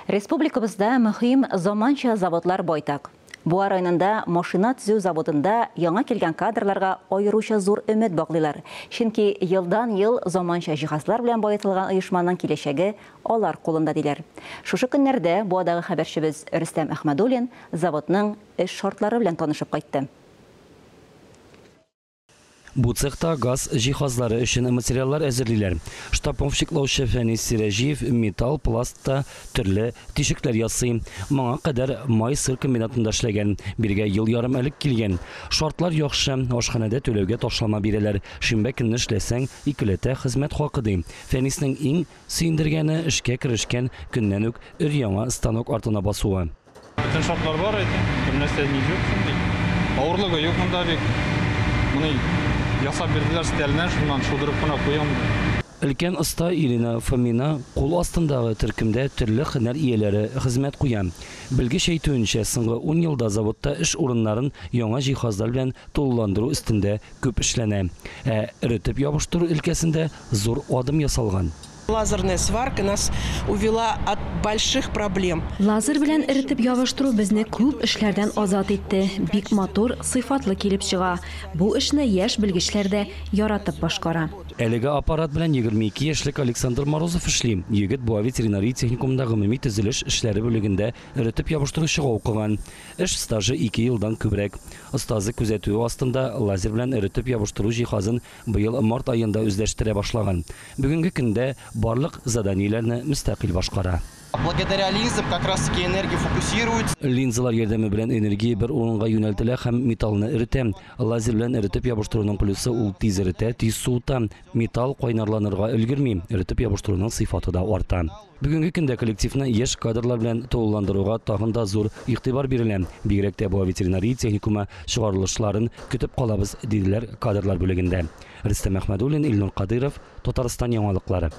Республикабызда мөһим заманча заводлар байтак. Буа районында машина төзү заводында яңа келген кадрларга айрыуча зур өмет баглыйлар. Чөнки елдан-ел заманча җиһазлар белән баетылган оешманың киләчәге алар кулында диләр. Шушы көннәрдә буадагы хәбәрчебез Рөстәм Әхмәдуллин заводның эш шартлары белән танышып кайтты. Бу цехта газ җиһазлары өчен материаллар әзерлиләр. Штаповщиклаучы Фәнис Сирәҗиев металл, пластта төрле тишекләр ясый. Моңа кадәр май сыр комбинатында эшләгән, биргә ел ярым элек килгән. Шартлар яхшы, ашханәдә түләүгә ташлама бирәләр. Шимбә көнне эшләсәң, икеләтә хезмәт хакы ди. Фәниснең иң сөендергәне эшкә керешкән көннән үк өр-яңа станок артына басуы. Bütün şartlar var idi. Bir нәрсә ни юк шундый. Авырлыгы юк монда бик. Моны ясап бирделәр стәленә, шуннан шудырып кына куям. Өлкән оста Ирина Фомина кул астындагы төркемдә төрле һөнәр ияләре хезмәт куя. Белгеч әйтүенчә, соңгы 10 елда заводта эш урыннарын яңа җиһазлар белән тулыландыру өстендә күп эшләнә. Эритеп ябыштыру өлкәсендә зур адым ясалган. Лазерная сварка нас увела от больших проблем. Лазер белән эритеп ябыштыру безне күп эшләрдән азат итте. Бик матур, сыйфатлы килеп чыга. Бу эшне яшь белгечләр дә яратып башкара. Әлеге аппарат белән 22 яшьлек Александр Морозов эшли. Егет Буа ветеринария техникумында гомуми төзелеш эшләре бүлегендә эритеп ябыштыручыга укыган. Эш стажы 2 елдан күбрәк. Остазы күзәтүе астында лазер белән эритеп ябыштыру җиһазын быел март аенда үзләштерә башлаган. Бүгенге көндә барлык заданиеләрне мөстәкыйль башкара. Благодаря линзам как раз таки энергия фокусируется. Линзалар ярдәме белән энергия бер урынга юнәлтелә һәм металлны эритә. Лазер белән эритеп ябыштыруның плюсы ул тиз эритә, тиз суыта. Металл кайнарланырга өлгерми, эритеп ябыштыруның сыйфаты да арта. Бүгенге көндә коллективны яшь кадрлар белән тулыландыруга тагын да зур игътибар бирелә. Бигрәк тә Буа ветеринария техникумы чыгарылышларын көтеп калабыз, диделәр кадрлар бүлегендә. Рөстәм Әхмәдуллин, Илнур Кадыров, Татарстан яңалыклары.